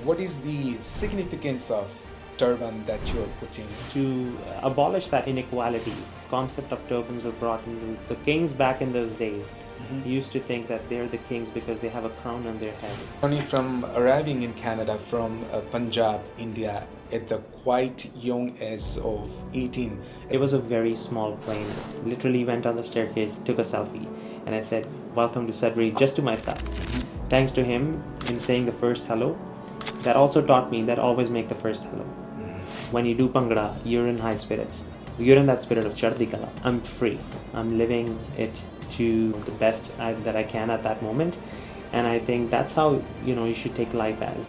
What is the significance of turban that you are putting? To abolish that inequality. Concept of turbans were brought into the kings back in those days. Used to think that they're the kings because they have a crown on their head. Only from arriving in Canada from Punjab, India, at the quite young age of 18. It was a very small plane. Literally went on the staircase, took a selfie, and I said, "Welcome to Sudbury," just to myself. Thanks to him in saying the first hello, that also taught me that always make the first hello. When you do Bhangra, you're in high spirits. You're in that spirit of Chardi Kala. I'm free. I'm living it to the best that I can at that moment. And I think that's how, you should take life as.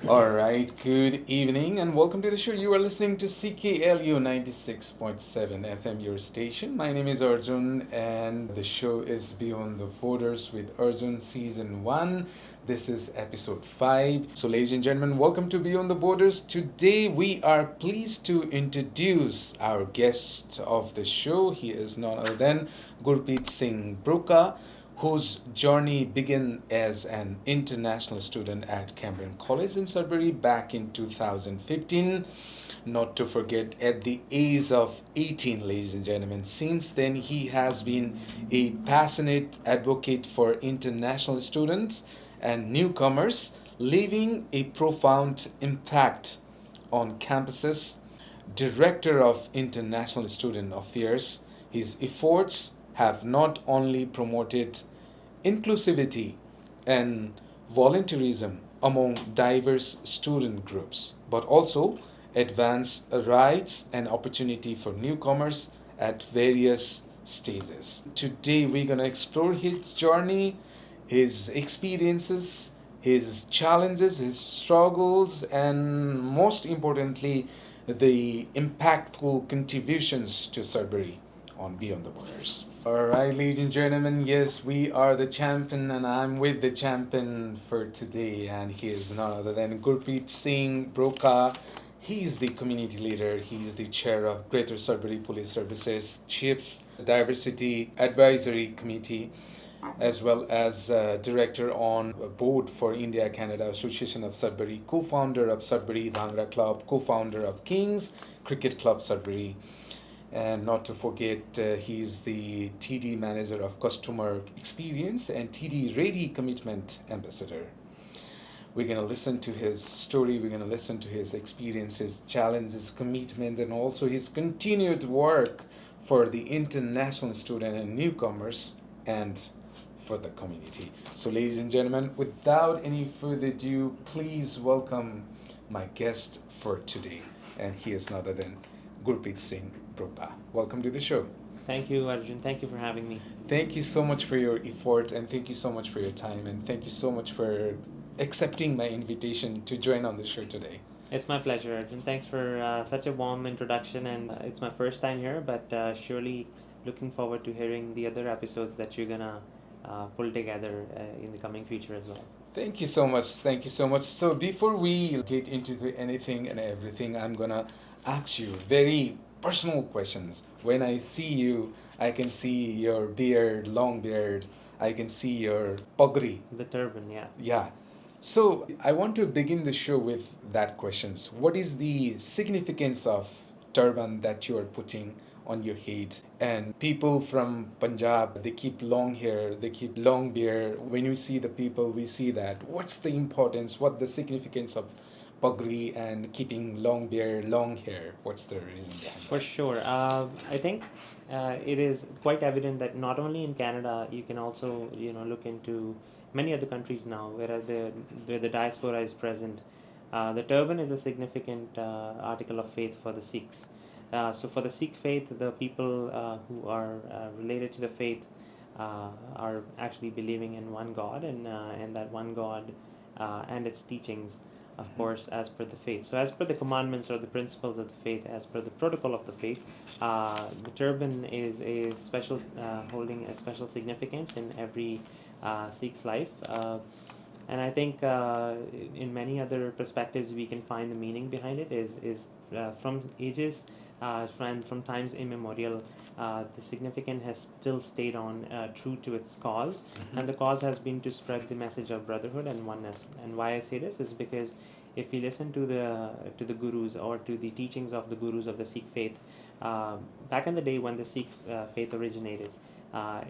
All right, good evening and welcome to the show. You are listening to CKLU 96.7 FM, your station. My name is Arjun and the show is Beyond the Borders with Arjun Season 1. This is episode 5. So, ladies and gentlemen, welcome to Beyond the Borders. Today, we are pleased to introduce our guest of the show. He is none other than Gurpreet Singh Broca, whose journey began as an international student at Cameron College in Sudbury back in 2015. Not to forget, at the age of 18, ladies and gentlemen. Since then, he has been a passionate advocate for international students and newcomers, leaving a profound impact on campuses. Director of International Student Affairs, his efforts have not only promoted inclusivity and volunteerism among diverse student groups, but also advance rights and opportunity for newcomers at various stages. Today, we're going to explore his journey, his experiences, his challenges, his struggles, and most importantly, the impactful contributions to Sudbury on Beyond the Borders. All right, ladies and gentlemen, yes, we are the champion, and I'm with the champion for today, and he is none other than Gurpreet Singh Broca. He's the community leader. He's the chair of Greater Sudbury Police Services, CHIPS Diversity Advisory Committee, as well as director on a board for India Canada Association of Sudbury, co-founder of Sudbury Bhangra Club, co-founder of Kings Cricket Club Sudbury. And not to forget, he's the TD Manager of Customer Experience and TD Ready Commitment Ambassador. We're going to listen to his story, we're going to listen to his experiences, challenges, commitment, and also his continued work for the international student and newcomers and for the community. So, ladies and gentlemen, without any further ado, please welcome my guest for today. And he is none other than Gurpreet Singh Broca. Welcome to the show. Thank you, Arjun. Thank you for having me. Thank you so much for your effort and thank you so much for your time and thank you so much for accepting my invitation to join on the show today. It's my pleasure, Arjun. Thanks for such a warm introduction, and it's my first time here, but surely looking forward to hearing the other episodes that you're gonna pull together in the coming future as well. Thank you so much. Thank you so much. So before we get into anything and everything, I'm gonna ask you very personal questions. When I see you, I can see your beard, long beard. I can see your pagri. The turban, yeah. Yeah. So I want to begin the show with that questions. What is the significance of turban that you are putting on your head? And people from Punjab, they keep long hair, they keep long beard. When you see the people, we see that. What's the importance? What the significance of pagri and keeping long beard, long hair? What's the reason behind For sure. I think it is quite evident that not only in Canada, you can also look into many other countries now where the diaspora is present. The turban is a significant article of faith for the Sikhs. So for the Sikh faith, the people who are related to the faith are actually believing in one God, and that one God and its teachings, of course, as per the faith. So as per the commandments or the principles of the faith, as per the protocol of the faith, the turban is a special holding a special significance in every Sikh's life. And I think in many other perspectives we can find the meaning behind it is from ages from times immemorial, the significance has still stayed on true to its cause, and the cause has been to spread the message of brotherhood and oneness. And why I say this is because if you listen to the gurus or to the teachings of the gurus of the Sikh faith, uh, back in the day when the Sikh faith originated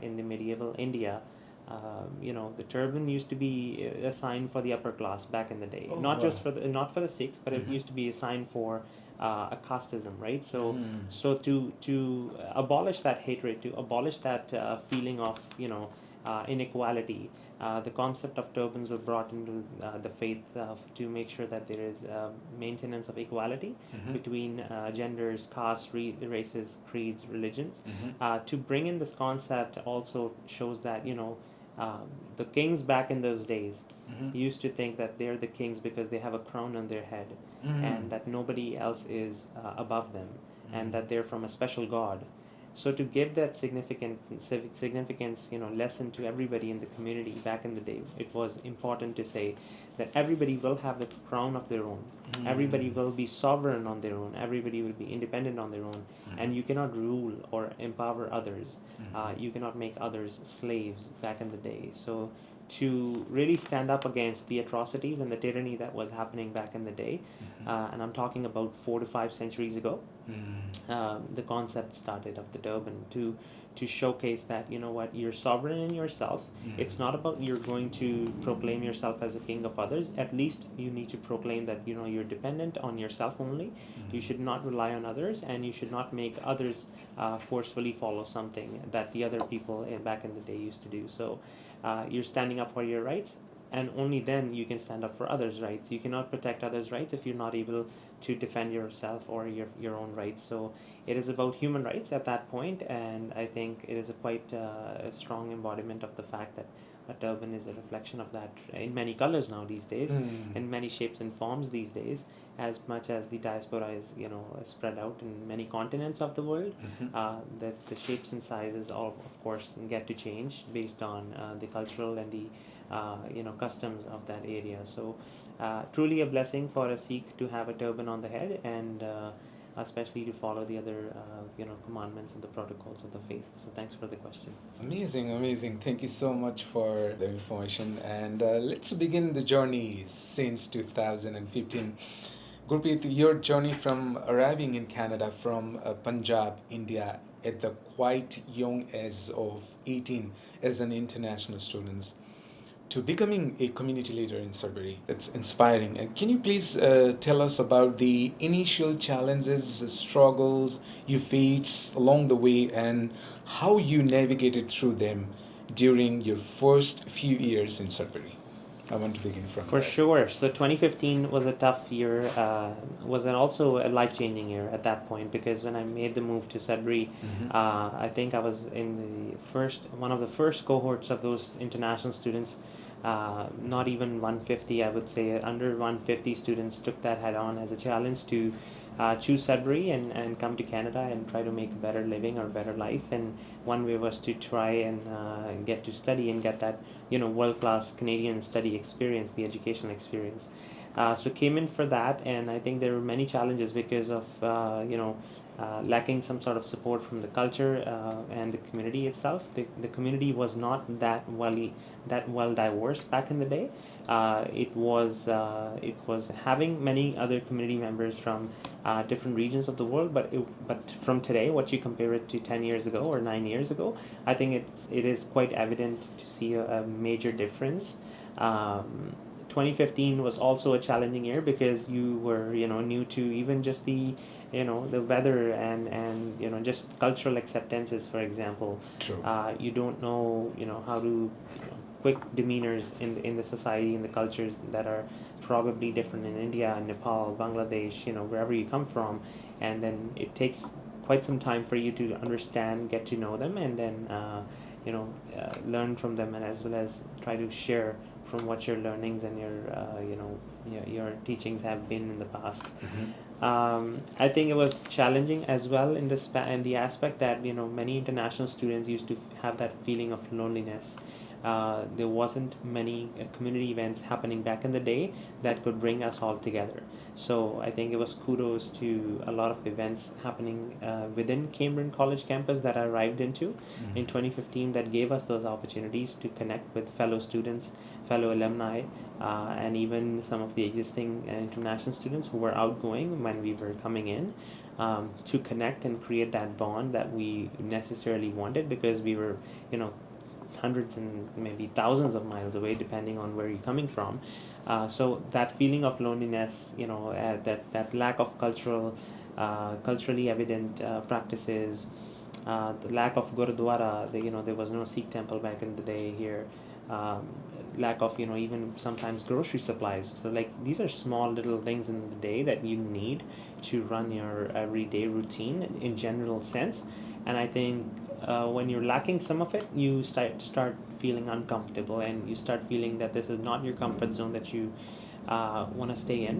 in the medieval India, the turban used to be a sign for the upper class back in the day. Oh, Not wow. just for not for the Sikhs, but it Mhm. used to be a sign for a casteism, right? So, Mhm. so to abolish that hatred, to abolish that feeling of inequality, the concept of turbans were brought into the faith to make sure that there is maintenance of equality Mhm. between genders, castes, races, creeds, religions. Mhm. To bring in this concept also shows that the kings back in those days Mhm. used to think that they're the kings because they have a crown on their head, Mhm. and that nobody else is above them, and Mhm. that they're from a special god. So to give that significance, lesson to everybody in the community back in the day, it was important to say that everybody will have the crown of their own. Everybody Mhm. will be sovereign on their own. Everybody will be independent on their own, and Mhm. you cannot rule or empower others. Mhm. You cannot make others slaves back in the day. So to really stand up against the atrocities and the tyranny that was happening back in the day, and I'm talking about 4 to 5 centuries ago, Mhm. the concept started of the turban to showcase that you're sovereign in yourself. It's not about you're going to proclaim yourself as a king of others. At least you need to proclaim that you're dependent on yourself only. You should not rely on others, and you should not make others forcefully follow something that the other people back in the day used to do. So you're standing up for your rights, and only then you can stand up for others' rights. You cannot protect others' rights if you're not able to defend yourself or your own rights. So it is about human rights at that point, and I think it is a quite a strong embodiment of the fact that a turban is a reflection of that in many colors now these days, Mhm. in many shapes and forms these days, as much as the diaspora is spread out in many continents of the world. Mhm. That the shapes and sizes of course get to change based on the cultural and the customs of that area. So truly a blessing for a Sikh to have a turban on the head, and especially to follow the other commandments and the protocols of the faith. So thanks for the question. Amazing, amazing. Thank you so much for the information. And let's begin the journey since 2015. Gurpreet, your journey from arriving in Canada from Punjab, India, at the quite young age of 18 as an international student to becoming a community leader in Sudbury. It's inspiring. And can you please tell us about the initial challenges, struggles you faced along the way, and how you navigated through them during your first few years in Sudbury? I want to begin from For there. sure. So 2015 was a tough year. Was also a life changing year at that point, because when I made the move to Sudbury, Mm-hmm. I think I was in the one of the first cohorts of those international students. Not even 150, I would say, under 150 students took that head on as a challenge to choose Sudbury and come to Canada and try to make a better living or better life. And one way was to try and get to study and get that world class Canadian study experience, the educational experience. So came in for that, and I think there were many challenges because of lacking some sort of support from the culture and the community itself. The community was not that well diverse back in the day. It was having many other community members from different regions of the world, but from today, what you compare it to 10 years ago or 9 years ago, I think it is quite evident to see a major difference. 2015 was also a challenging year because you were new to even just the weather and just cultural acceptances, for example. True. You don't know how to quick demeanors in the society, in the cultures that are probably different in India, Nepal, Bangladesh, wherever you come from, and then it takes quite some time for you to understand, get to know them, and then learn from them, and as well as try to share from what your learnings and your teachings have been in the past. Mm-hmm. I think it was challenging as well in the aspect that many international students used to have that feeling of loneliness, There wasn't many community events happening back in the day that could bring us all together. So I think it was kudos to a lot of events happening within Cambridge College campus that I arrived into in 2015 that gave us those opportunities to connect with fellow students, fellow alumni, and even some of the existing international students who were outgoing when we were coming in, to connect and create that bond that we necessarily wanted, because we were, hundreds and maybe thousands of miles away, depending on where you're coming from. So that feeling of loneliness, that lack of culturally evident practices, the lack of gurudwara, there was no Sikh temple back in the day here. Um, Lack of even sometimes grocery supplies. So like these are small little things in the day that you need to run your everyday routine in general sense. And I think when you're lacking some of it, you start feeling uncomfortable, and you start feeling that this is not your comfort zone that you want to stay in.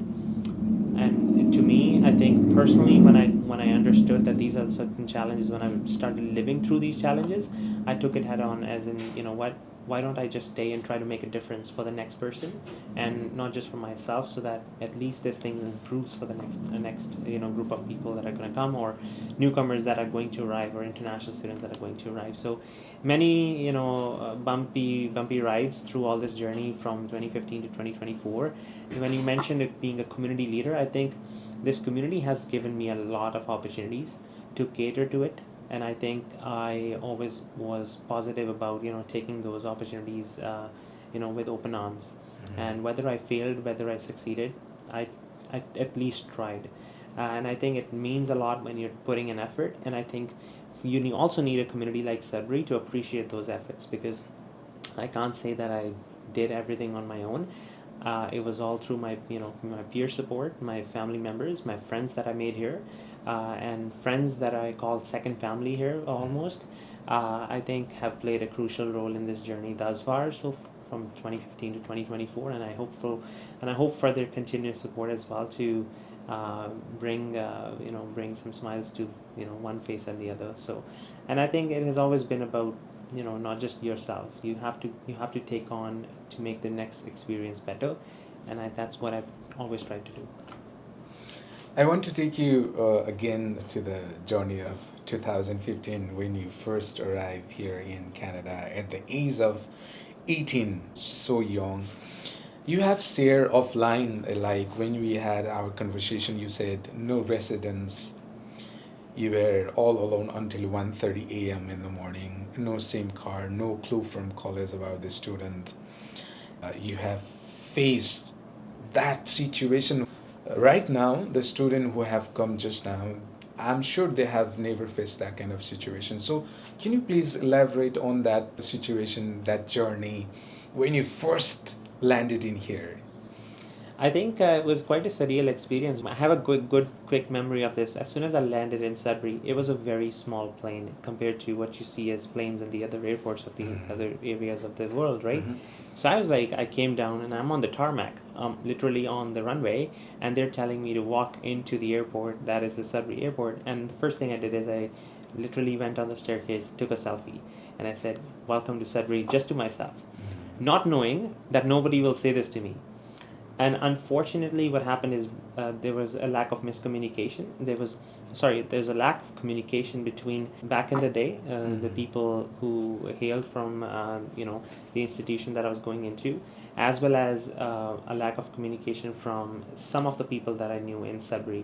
And to me, I think personally, when I understood that these are certain challenges, when I started living through these challenges, I took it head on, as in, what, why don't I just stay and try to make a difference for the next person, and not just for myself, so that at least this thing improves for the next group of people that are going to come, or newcomers that are going to arrive, or international students that are going to arrive. So many bumpy rides through all this journey from 2015 to 2024. When you mentioned it being a community leader, I think this community has given me a lot of opportunities to cater to it, and I think I always was positive about taking those opportunities with open arms. And whether I failed, whether I succeeded, I at least tried. And I think it means a lot when you're putting an effort, and I think also need a community like Sudbury to appreciate those efforts, because I can't say that I did everything on my own. It was all through my peer support, my family members, my friends that I made here, and friends that I called second family here almost. I think have played a crucial role in this journey thus far. So from 2015 to 2024, and I hope for their continuous support as well to bring some smiles to one face and the other. So, and I think it has always been about not just yourself. You have to take on to make the next experience better, and that's what I've always tried to do. I want to take you again to the journey of 2015 when you first arrived here in Canada at the age of 18, so young. You have shared offline, like when we had our conversation, you said no residence. You were all alone until 1:30 a.m. in the morning. No SIM card, no clue from college about the student. You have faced that situation. Right now, the student who have come just now, I'm sure they have never faced that kind of situation. So, can you please elaborate on that situation, that journey, when you first landed in here? I think it was quite a surreal experience. I have a quick memory of this. As soon as I landed in Sudbury, it was a very small plane compared to what you see as planes in the other airports of the other areas of the world, right? So I was like, I came down and I'm on the tarmac, literally on the runway, and they're telling me to walk into the airport. That is the Sudbury airport. And the first thing I did is I literally went on the staircase, took a selfie, and I said, "Welcome to Sudbury," just to myself, not knowing that nobody will say this to me. And unfortunately, what happened is there was a lack of miscommunication. There's a lack of communication between back in the day, the people who hailed from the institution that I was going into, as well as a lack of communication from some of the people that I knew in Sudbury,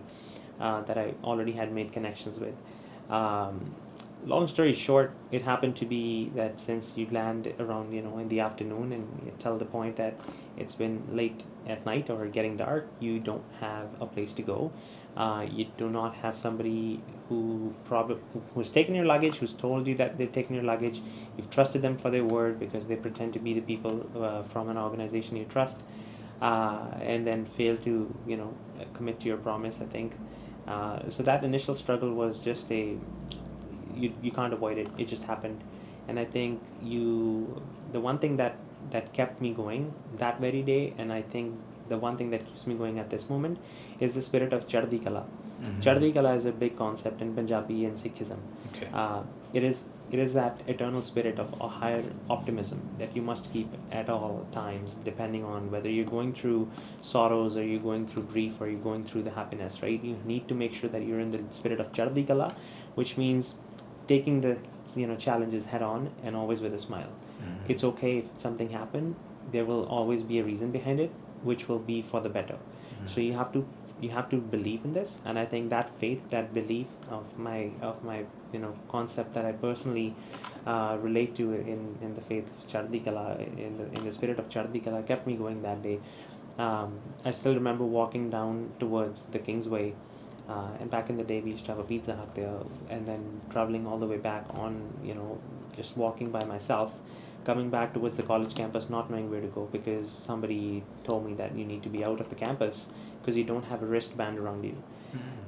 that I already had made connections with. Um, Long story short, it happened to be that since you land around in the afternoon, and you tell the point that it's been late at night or getting dark, you don't have a place to go. You do not have somebody who's taken your luggage, who's told you that they've taken your luggage. You've trusted them for their word because they pretend to be the people from an organization you trust, and then fail to commit to your promise, I think. So that initial struggle was just you can't avoid it. It just happened. And I think the one thing that kept me going that very day, and I think the one thing that keeps me going at this moment, is the spirit of chardi kala. Chardi Kala is a big concept in Punjabi and Sikhism. Okay. It is that eternal spirit of a higher optimism that you must keep at all times, depending on whether you're going through sorrows or you're going through grief or you're going through the happiness, right? You need to make sure that you're in the spirit of Chardi Kala, which means taking the challenges head on and always with a smile. It's okay if something happened. There will always be a reason behind it, which will be for the better. So you have to believe in this, and I think that faith, that belief of my concept that I personally relate to in the faith of Chardi Kala, in the spirit of Chardi Kala, kept me going that day. I still remember walking down towards the Kingsway, and back in the day we used to have a Pizza Hut there, and then traveling all the way back on, just walking by myself, coming back towards the college campus, not knowing where to go because somebody told me that you need to be out of the campus because you don't have a wristband around you.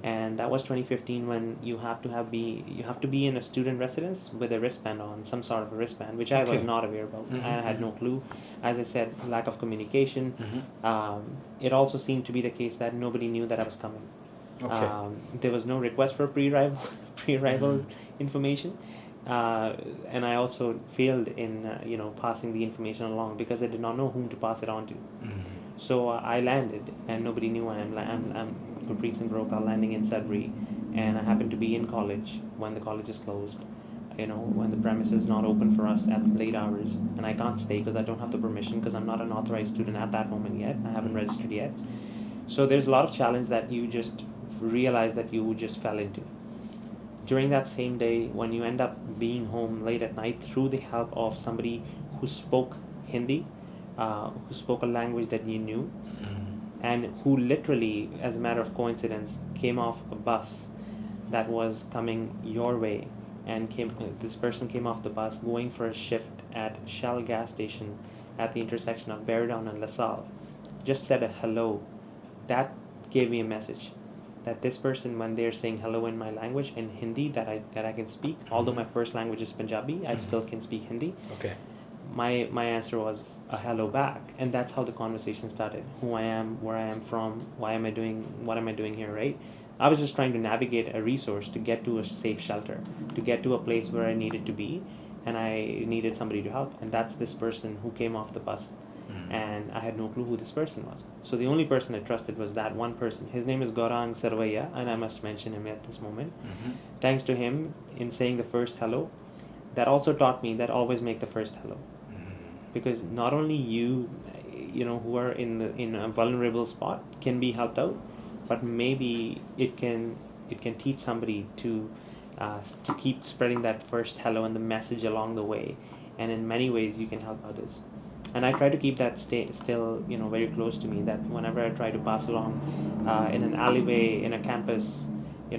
And that was 2015, when you have to be in a student residence with a wristband on, some sort of a wristband, which I was Okay. not aware about. I had no clue. As I said, lack of communication. Mm-hmm. It also seemed to be the case that nobody knew that I was coming. Okay. There was no request for pre-arrival information. And I also failed in passing the information along because I did not know whom to pass it on to. So I landed, and nobody knew I'm Gurpreet Singh Broca, landing in Sudbury, and I happened to be in college when the college is closed. When the premise is not open for us at late hours, and I can't stay because I don't have the permission because I'm not an authorized student at that moment yet. I haven't registered yet. So there's a lot of challenge that you just realize that you just fell into. During that same day, when you end up being home late at night through the help of somebody who spoke Hindi, who spoke a language that you knew, and who literally, as a matter of coincidence, came off a bus that was coming your way, and this person came off the bus going for a shift at Shell gas station at the intersection of Beardown and LaSalle, just said a hello. That gave me a message that this person, when they're saying hello in my language, in Hindi, that I can speak, although my first language is Punjabi, I still can speak Hindi. Okay. My answer was a hello back, and that's how the conversation started. Who I am, where I am from, what am I doing here, right? I was just trying to navigate a resource to get to a safe shelter, to get to a place where I needed to be, and I needed somebody to help, and that's this person who came off the bus. And I had no clue who this person was. So the only person I trusted was that one person. His name is Gaurang Sarvaiya, and I must mention him at this moment. Thanks to him, in saying the first hello, that also taught me that always make the first hello. Because not only you who are in a vulnerable spot can be helped out, but maybe it can teach somebody to keep spreading that first hello and the message along the way, and in many ways you can help others. And I try to keep that still very close to me, that whenever I try to pass along in an alleyway, in a campus,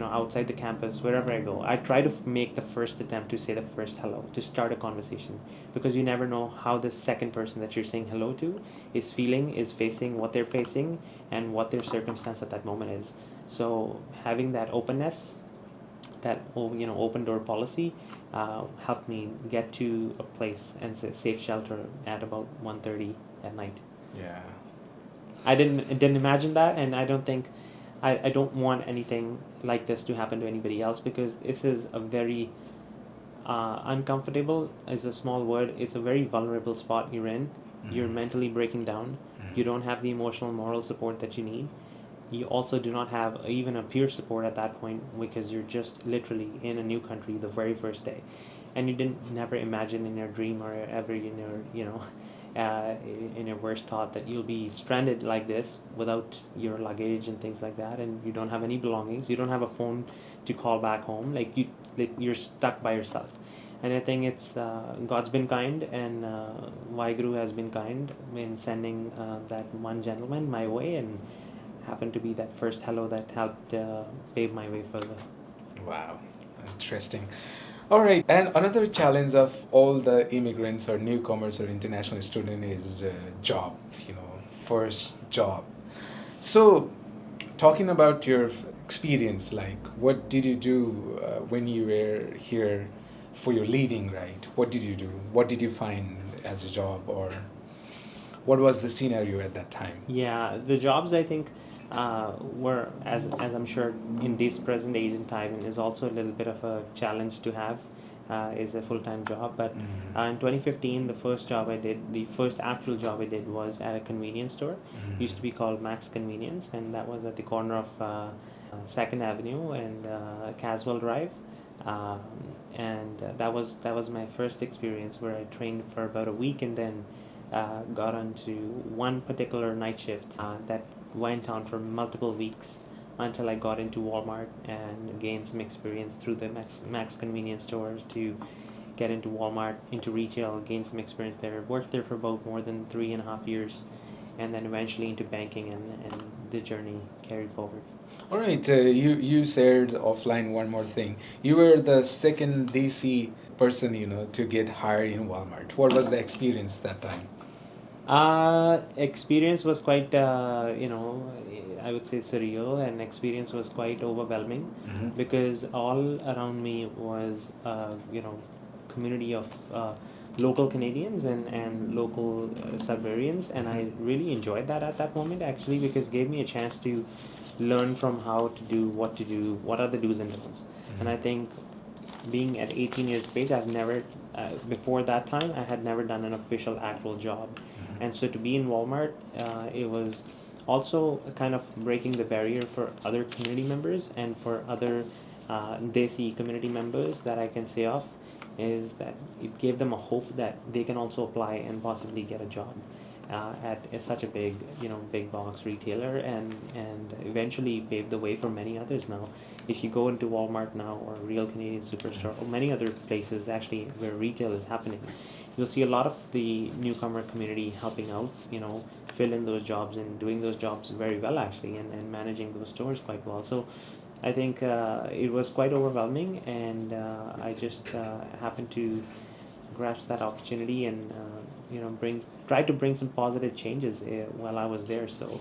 outside the campus, wherever I go, I try to make the first attempt to say the first hello, to start a conversation, because you never know how the second person that you're saying hello to is feeling, is facing what they're facing, and what their circumstance at that moment is. So having that openness, that open door policy, helped me get to a place and safe shelter at about 1:30 at night. Yeah. I didn't imagine that, and I don't think I don't want anything like this to happen to anybody else, because this is a very uncomfortable is a small word. It's a very vulnerable spot you're in. You're mentally breaking down. You don't have the emotional, moral support that you need. You also do not have even a peer support at that point, because you're just literally in a new country the very first day, and you didn't never imagine in your dream or ever in your in your worst thought that you'll be stranded like this without your luggage and things like that, and you don't have any belongings. You don't have a phone to call back home. You're stuck by yourself. And I think it's God's been kind, and Waheguru has been kind in sending that one gentleman my way, and happened to be that first hello that helped pave my way further. Wow, interesting. All right, and another challenge of all the immigrants or newcomers or international student is job. First job. So, talking about your experience, like what did you do when you were here for your leaving? Right? What did you do? What did you find as a job, or what was the scenario at that time? Yeah, the jobs, I think, were, as I'm sure in this present age and time, is also a little bit of a challenge to have, is a full-time job. But in 2015, the first actual job I did was at a convenience store. Used to be called Max Convenience, and that was at the corner of Second Avenue and Caswell Drive. Um, and that was my first experience where I trained for about a week, and then got onto one particular night shift that went on for multiple weeks until I got into Walmart and gained some experience through the Max convenience stores to get into Walmart, into retail, gain some experience there. Worked there for about more than 3.5 years, and then eventually into banking, and the journey carried forward. All right, you said offline one more thing. You were the second DC person, to get hired in Walmart. What was the experience that time? Experience was quite, I would say surreal, and experience was quite overwhelming Mm-hmm. because all around me was, community of local Canadians and local Sudburyans, and I really enjoyed that at that moment actually, because it gave me a chance to learn from how to do, what are the do's and don'ts. And I think being at 18 years of age, I've never, before that time, I had never done an official actual job. And so to be in Walmart, it was also kind of breaking the barrier for other community members and for other Desi community members that I can say of, is that it gave them a hope that they can also apply and possibly get a job at such a big box retailer, and eventually paved the way for many others now. If you go into Walmart now, or Real Canadian Superstore, or many other places actually where retail is happening, you'll see a lot of the newcomer community helping out, fill in those jobs and doing those jobs very well actually, and managing those stores quite well. So I think it was quite overwhelming, and I just happened to grasp that opportunity, and try to bring some positive changes while I was there. So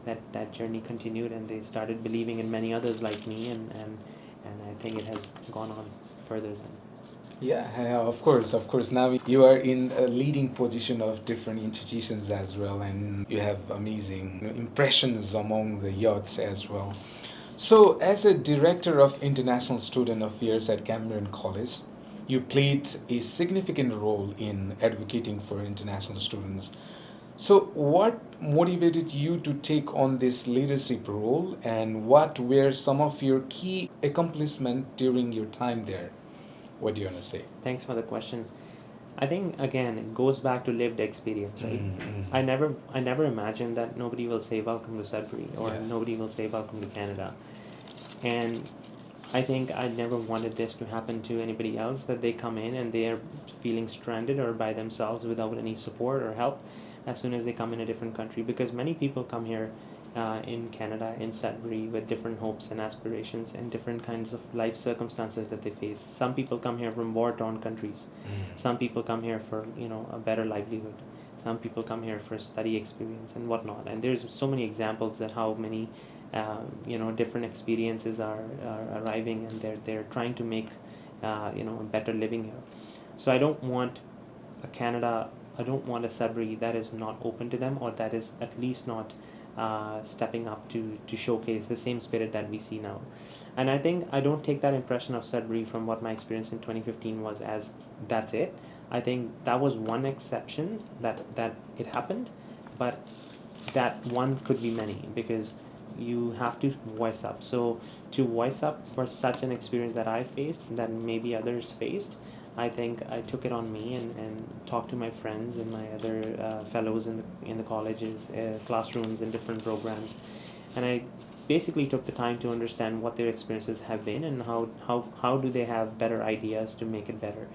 that journey continued, and they started believing in many others like me, and I think it has gone on further than. Yeah, of course, of course. Now you are in a leading position of different institutions as well, and you have amazing impressions among the youths as well. So, as a director of international student affairs at Cameron College, you played a significant role in advocating for international students. So, what motivated you to take on this leadership role, and what were some of your key accomplishments during your time there? What do you want to say? Thanks for the question. I think again it goes back to lived experience, right? Mm-hmm. I never imagined that nobody will say welcome to Sudbury, or Yeah. nobody will say welcome to Canada. And I think I never wanted this to happen to anybody else, that they come in and they are feeling stranded or by themselves without any support or help as soon as they come in a different country. Because many people come here in Canada, in Sudbury, with different hopes and aspirations and different kinds of life circumstances that they face. Some people come here from war-torn countries. Some people come here for a better livelihood. Some people come here for study experience and whatnot. And there's so many examples that how many different experiences are arriving, and they're trying to make a better living here. So I don't want a Sudbury that is not open to them, or that is at least not stepping up to showcase the same spirit that we see now. And I think I don't take that impression of Sudbury from what my experience in 2015 was as that's it. I think that was one exception that it happened, but that one could be many, because you have to voice up. So to voice up for such an experience that I faced, that maybe others faced, I think I took it on me, and talked to my friends and my other fellows in the colleges, classrooms, and different programs, and I basically took the time to understand what their experiences have been, and how do they have better ideas to make it better.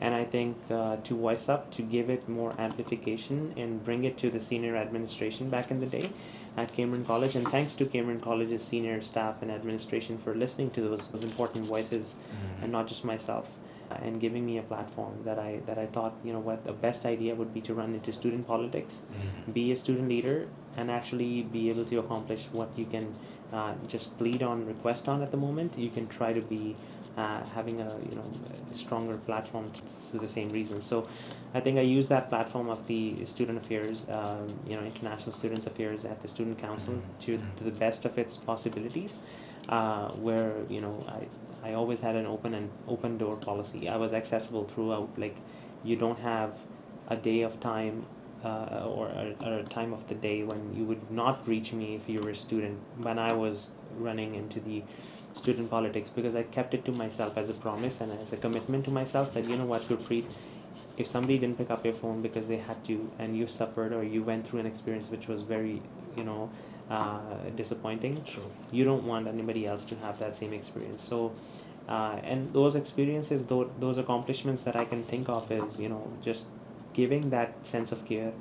And I think to voice up, to give it more amplification and bring it to the senior administration back in the day at Cameron College. And thanks to Cameron College's senior staff and administration for listening to those important voices, and not just myself, and giving me a platform that I thought, what the best idea would be to run into student politics, be a student leader, and actually be able to accomplish what you can just plead on, request on at the moment. You can try to be having a stronger platform through the same reason. So I think I use that platform of the student affairs, international students affairs at the student council to the best of its possibilities, where I always had an open door policy. I was accessible throughout. Like, you don't have a day of time or a time of the day when you would not reach me if you were a student when I was running into the student politics, because I kept it to myself as a promise and as a commitment to myself that, you know what, Gurpreet, if somebody didn't pick up your phone because they had to and you suffered or you went through an experience which was very disappointing, True. you don't want anybody else to have that same experience. So and those experiences, those accomplishments that I can think of is just giving that sense of care,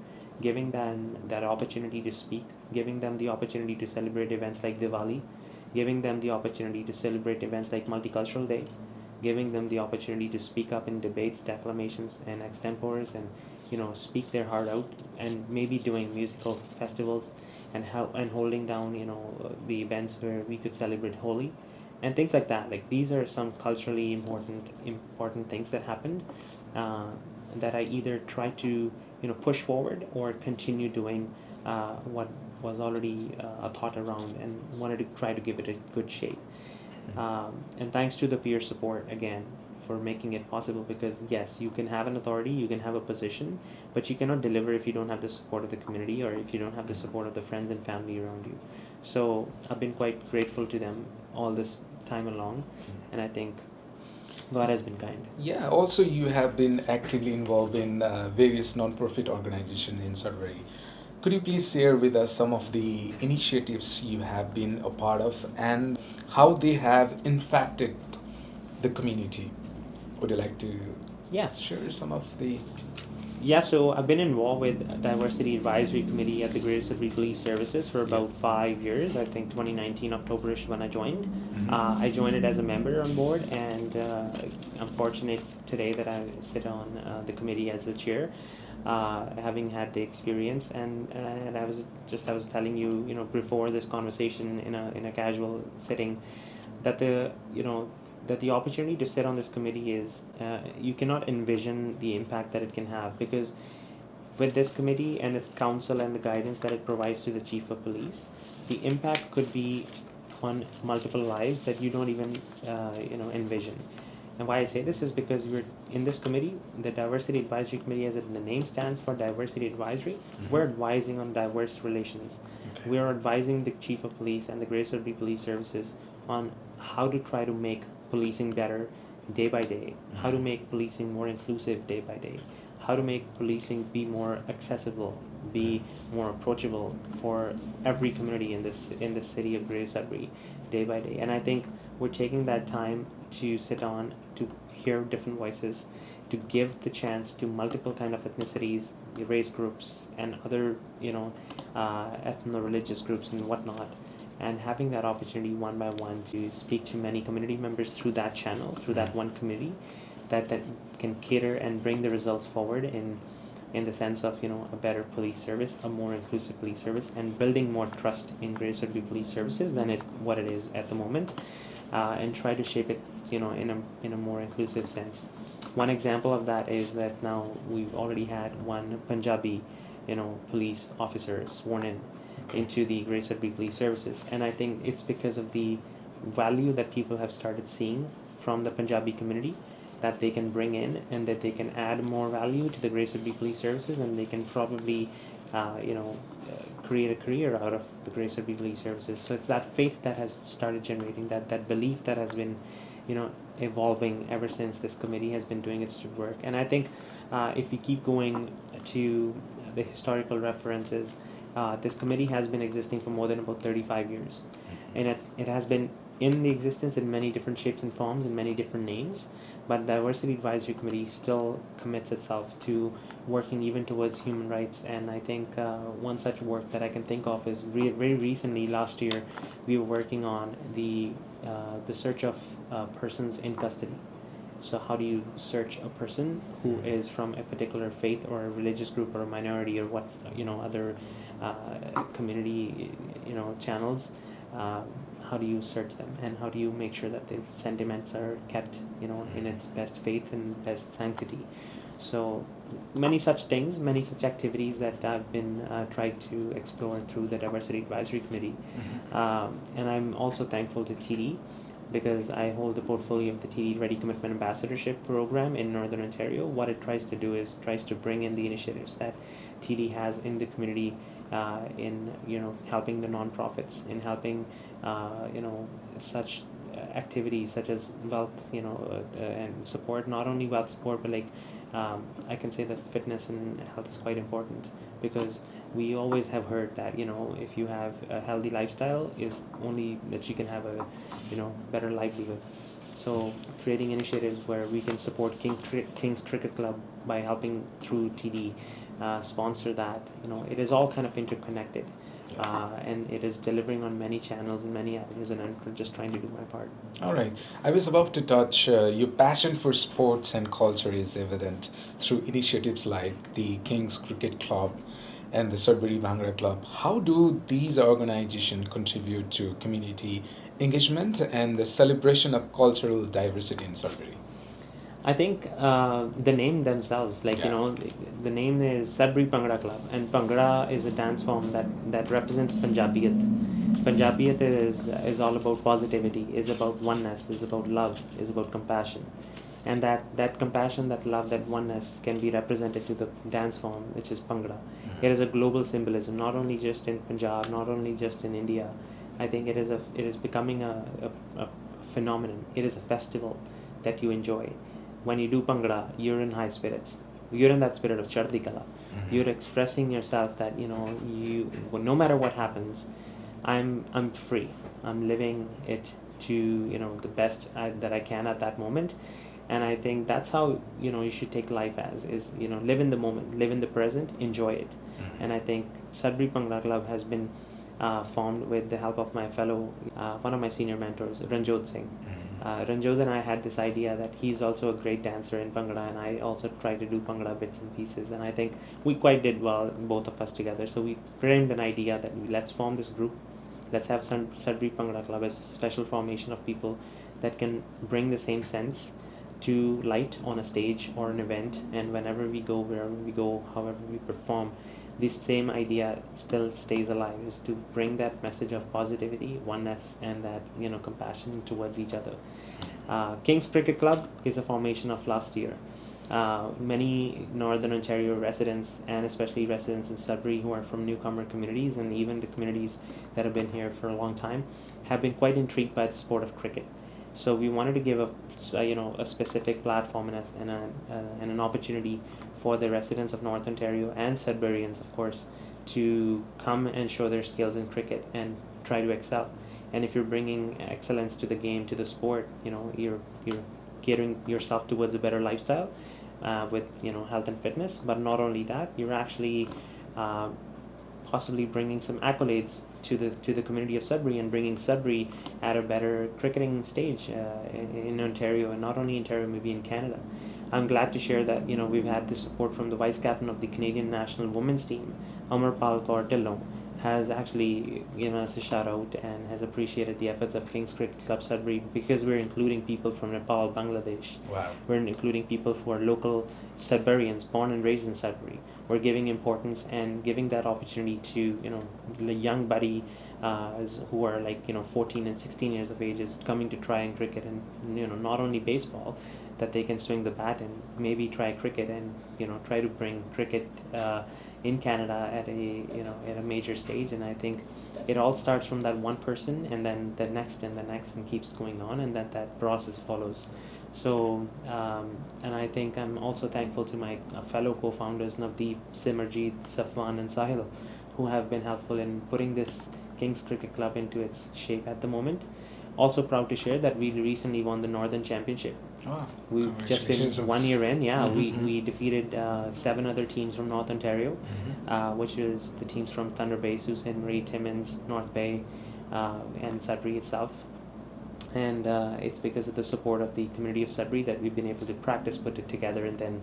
giving them that opportunity to speak, giving them the opportunity to celebrate events like Diwali, giving them the opportunity to celebrate events like Multicultural Day, giving them the opportunity to speak up in debates, declamations, and extempores, and speak their heart out, and maybe doing musical festivals, and holding down the events where we could celebrate Holi, and things like that. Like, these are some culturally important things that happened, uh, that I either try to push forward or continue doing what was already a thought around, and wanted to try to give it a good shape. And thanks to the peer support again for making it possible, because yes, you can have an authority, you can have a position, but you cannot deliver if you don't have the support of the community, or if you don't have the support of the friends and family around you. So I've been quite grateful to them all this time along, and I think God has been kind. Yeah, also you have been actively involved in various non-profit organizations in Sudbury. Could you please share with us some of the initiatives you have been a part of and how they have impacted the community? Would you like to Yeah. share some of the... Yeah, so I've been involved with Diversity Advisory Committee at the Greater Sudbury Police Services for about 5 years. I think 2019 Octoberish when I joined. I joined it as a member on board, and I'm fortunate today that I sit on the committee as the chair, having had the experience. And I was telling you, before this conversation in a casual setting, that the opportunity to sit on this committee is, you cannot envision the impact that it can have, because with this committee and its counsel and the guidance that it provides to the chief of police, the impact could be on multiple lives that you don't even envision. And why I say this is because we're in this committee, the Diversity Advisory Committee, as the name stands for Diversity Advisory. We're advising on diverse relations. Okay. We're advising the chief of police and the Greater Sudbury Police Services on how to try to make policing better day by day, how to make policing more inclusive day by day, how to make policing be more accessible, be more approachable for every community in this city of Greater Sudbury day by day. And I think we're taking that time to sit on, to hear different voices, to give the chance to multiple kind of ethnicities, race groups, and other ethno-religious groups and whatnot, and having that opportunity one by one to speak to many community members through that channel, through that one committee, that can cater and bring the results forward in the sense of a better police service, a more inclusive police service, and building more trust in Greater Sudbury Police Services than what it is at the moment, and try to shape it in a more inclusive sense. One example of that is that now we've already had one Punjabi police officer sworn in into the Greater Sudbury Police Services, and I think it's because of the value that people have started seeing from the Punjabi community, that they can bring in, and that they can add more value to the Greater Sudbury Police Services, and they can probably create a career out of the Greater Sudbury Police Services. So it's that faith that has started generating, that belief that has been evolving ever since this committee has been doing its work. And I think if we keep going to the historical references, this committee has been existing for more than about 35 years. And it has been in the existence in many different shapes and forms and many different names, but Diversity Advisory Committee still commits itself to working even towards human rights. And I think one such work that I can think of is very recently, last year, we were working on the search of persons in custody. So how do you search a person who is from a particular faith or a religious group or a minority or what other community channels, uh, how do you search them, and how do you make sure that the sentiments are kept, in its best faith and best sanctity. So many such things, many such activities that I've been tried to explore through the Diversity Advisory Committee. And I'm also thankful to TD, because I hold the portfolio of the TD Ready Commitment Ambassadorship Program in Northern Ontario. What it tries to do is tries to bring in the initiatives that TD has in the community, in helping the nonprofits, in helping such activities such as wealth, and support, not only wealth support, but like I can say that fitness and health is quite important, because we always have heard that if you have a healthy lifestyle, is only that you can have a better livelihood. So creating initiatives where we can support King's Cricket Club by helping through TD sponsor that, it is all kind of interconnected. And it is delivering on many channels and many avenues, and I'm just trying to do my part. All right. I was about to touch your passion for sports and culture is evident through initiatives like the King's Cricket Club and the Sudbury Bhangra Club. How do these organizations contribute to community engagement and the celebration of cultural diversity in Sudbury? I think the name themselves, like the name is Sudbury Bhangra Club, and Bhangra is a dance form that represents Punjabiyat. Punjabiyat is all about positivity, is about oneness, is about love, is about compassion, and that compassion, that love, that oneness can be represented to the dance form, which is Bhangra. It is a global symbolism, not only just in Punjab, not only just in India. I think it is becoming a phenomenon. It is a festival that you enjoy. When you do Bhangra, you're in high spirits. You're in that spirit of Chardi Kala. You're expressing yourself that no matter what happens, I'm free. I'm living it to the best that I can at that moment. And I think that's how you should take life as is, live in the moment, live in the present, enjoy it. And I think Sudbury Bhangra Club has been formed with the help of my fellow, one of my senior mentors, Ranjot Singh. Ranjot and I had this idea that he's also a great dancer in Bhangra, and I also try to do Bhangra bits and pieces, and I think we quite did well, both of us together. So we framed an idea that let's form this group, let's have Sudbury Bhangra Club as a special formation of people that can bring the same sense to light on a stage or an event, and whenever we go, wherever we go, however we perform, this same idea still stays alive, is to bring that message of positivity, oneness, and that compassion towards each other. King's Cricket Club is a formation of last year. Many Northern Ontario residents, and especially residents in Sudbury who are from newcomer communities, and even the communities that have been here for a long time, have been quite intrigued by the sport of cricket. So we wanted to give a specific platform and an opportunity for the residents of North Ontario and Sudburyans, of course, to come and show their skills in cricket and try to excel. And if you're bringing excellence to the game, to the sport, you're gearing yourself towards a better lifestyle with health and fitness. But not only that, you're actually possibly bringing some accolades to the community of Sudbury, and bringing Sudbury at a better cricketing stage in Ontario, and not only Ontario, maybe in Canada. I'm glad to share that we've had the support from the vice captain of the Canadian national women's team, Amarpal Kaur Dhillon, has actually given us a shout out and has appreciated the efforts of King's Cricket Club Sudbury, because we're including people from Nepal, Bangladesh. Wow. We're including people who are local Sudburyans, born and raised in Sudbury. We're giving importance and giving that opportunity to the young buddy who are 14 and 16 years of age, is coming to try in cricket, and not only baseball, that they can swing the bat, and maybe try cricket, and try to bring cricket in Canada at a major stage. And I think it all starts from that one person, and then the next and the next, and keeps going on, and that process follows. So and I think I'm also thankful to my fellow co-founders, Navdeep, Simarjeet, Safwan, and Sahil, who have been helpful in putting this King's Cricket Club into its shape at the moment. Also proud to share that we recently won the Northern Championship. Oh, We've just been congratulations. 1 year in. We defeated 7 other teams from North Ontario, which is the teams from Thunder Bay, Sault Ste. Marie, Timmins, North Bay, and Sudbury itself. And it's because of the support of the community of Sudbury that we've been able to practice, put it together, and then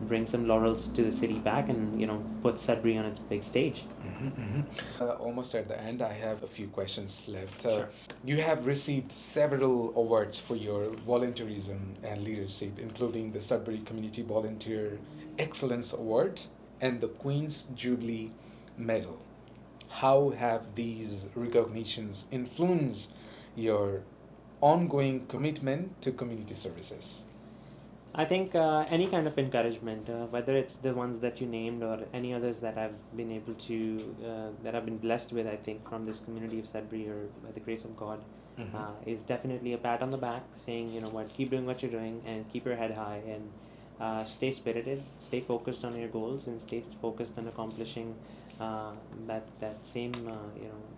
bring some laurels to the city back, and put Sudbury on its big stage. Almost at the end, I have a few questions left. Sure. You have received several awards for your volunteerism and leadership, including the Sudbury Community Volunteer Excellence Award and the Queen's Jubilee Medal. How have these recognitions influenced your ongoing commitment to community services? I think any kind of encouragement, whether it's the ones that you named or any others that I've been able to, that I've been blessed with, I think, from this community of Sudbury or by the grace of God, is definitely a pat on the back saying, what, keep doing what you're doing and keep your head high, and stay spirited, stay focused on your goals, and stay focused on accomplishing that same,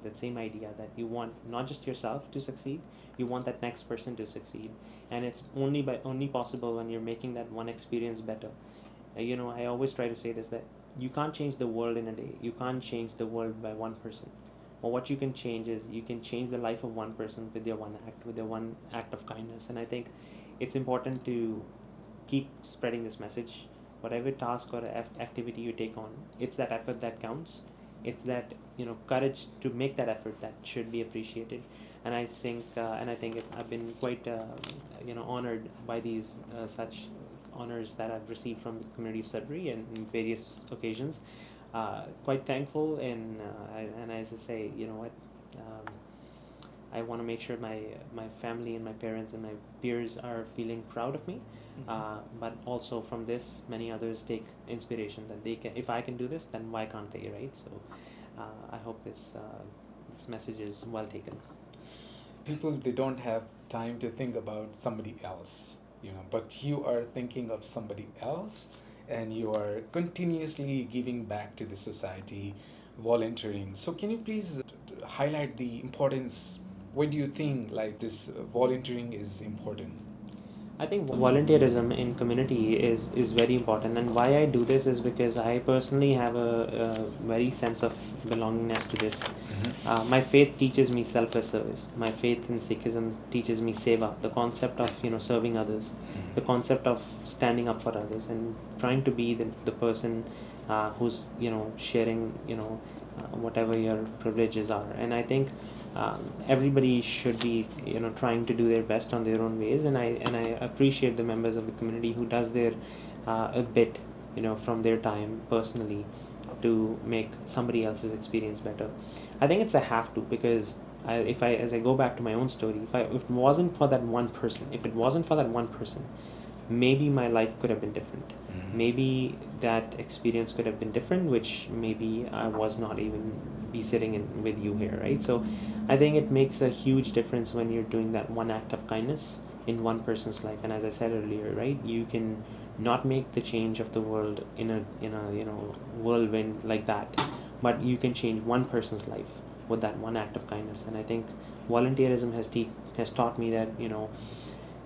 that same idea that you want not just yourself to succeed, you want that next person to succeed, and it's only possible when you're making that one experience better. I always try to say this, that you can't change the world in a day, you can't change the world by one person, or what you can change is you can change the life of one person with your one act of kindness. And I think it's important to keep spreading this message. Whatever task or activity you take on, it's that effort that counts, it's that courage to make that effort that should be appreciated. And I think I've been quite honored by these such honors that I've received from the community of Sudbury and in various occasions. Quite thankful, and as I say, I want to make sure my family and my parents and my peers are feeling proud of me. But also from this, many others take inspiration that they can. If I can do this, then why can't they, right? So I hope this message is well taken. People, they don't have time to think about somebody else, but you are thinking of somebody else, and you are continuously giving back to the society, volunteering. So can you please highlight the importance? Why do you think like this volunteering is important? I think volunteerism in community is very important, and why I do this is because I personally have a very sense of belongingness to this. My faith teaches me selfless service. My faith in Sikhism teaches me seva, the concept of serving others, the concept of standing up for others, and trying to be the person who's sharing whatever your privileges are. And I think everybody should be trying to do their best on their own ways, and I appreciate the members of the community who does their a bit from their time personally to make somebody else's experience better. I think it's a have to, because as I go back to my own story, if it wasn't for that one person, maybe my life could have been different. Maybe that experience could have been different, which maybe I was not even be sitting in with you here, right? So I think it makes a huge difference when you're doing that one act of kindness in one person's life. And as I said earlier, right, you can not make the change of the world in a whirlwind like that, but you can change one person's life with that one act of kindness. And I think volunteerism has taught me that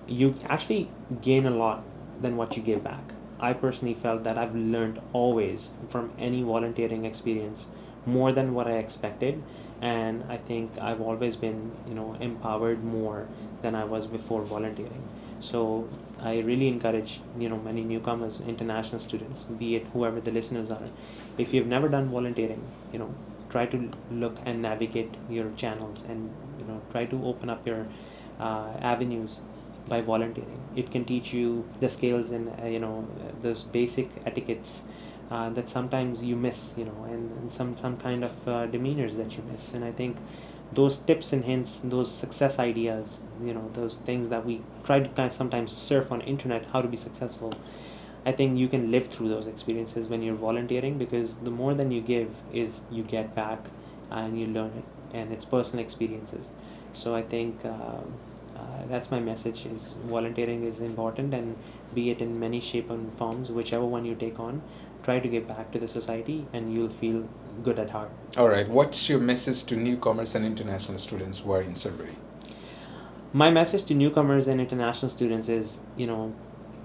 you actually gain a lot than what you give back. I personally felt that I've learned always from any volunteering experience more than what I expected, and I think I've always been empowered more than I was before volunteering. So I really encourage many newcomers, international students, be it whoever the listeners are, if you've never done volunteering, try to look and navigate your channels, and try to open up your avenues by volunteering. It can teach you the skills and those basic etiquettes that sometimes you miss, and some kind of demeanors that you miss. And I think those tips and hints, those success ideas, those things that we try to kind of sometimes surf on internet, how to be successful. I think you can live through those experiences when you're volunteering, because the more than you give is you get back, and you learn it, and it's personal experiences. So I think that's my message, is volunteering is important, and be it in many shape and forms, whichever one you take on, try to give back to the society, and you'll feel good at heart. All right. What's your message to newcomers and international students who are in Sudbury? My message to newcomers and international students is,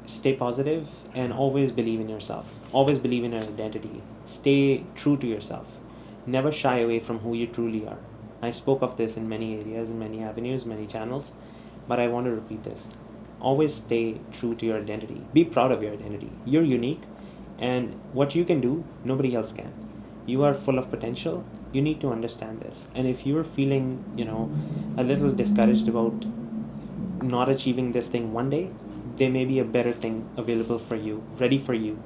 stay positive and always believe in yourself. Always believe in your identity. Stay true to yourself. Never shy away from who you truly are. I spoke of this in many areas, in many avenues, many channels, but I want to repeat this. always stay true to your identity. Be proud of your identity. You're unique, and what you can do, nobody else can. You are full of potential. You need to understand this. And if you're feeling, a little discouraged about not achieving this thing one day, there may be a better thing available for you, ready for you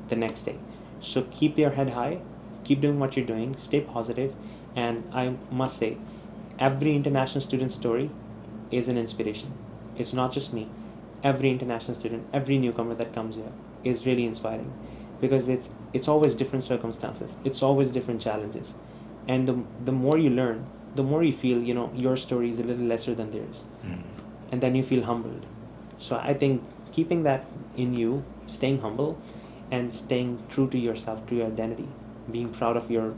the next day. So keep your head high, keep doing what you're doing, stay positive, and I must say, every international student story is an inspiration. It's not just me. Every international student, every newcomer that comes here is really inspiring, because it's always different circumstances. It's always different challenges, and the more you learn, the more you feel your story is a little lesser than theirs, and then you feel humbled. So I think keeping that in you, staying humble, and staying true to yourself, to your identity, being proud of your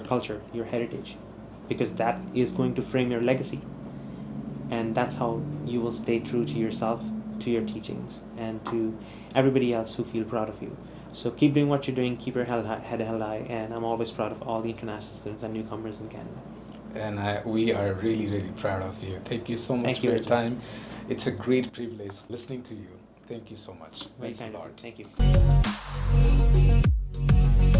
culture, your heritage, because that is going to frame your legacy, and that's how you will stay true to yourself, to your teachings, and to everybody else who feel proud of you. So keep doing what you're doing, keep your head held high, and I'm always proud of all the international students and newcomers in Canada. And we are really, really proud of you. Thank you so much Thank for you, your Arjun. time. It's a great privilege listening to you. Thank you so much. Very Thanks a kind of lot. you. Thank you.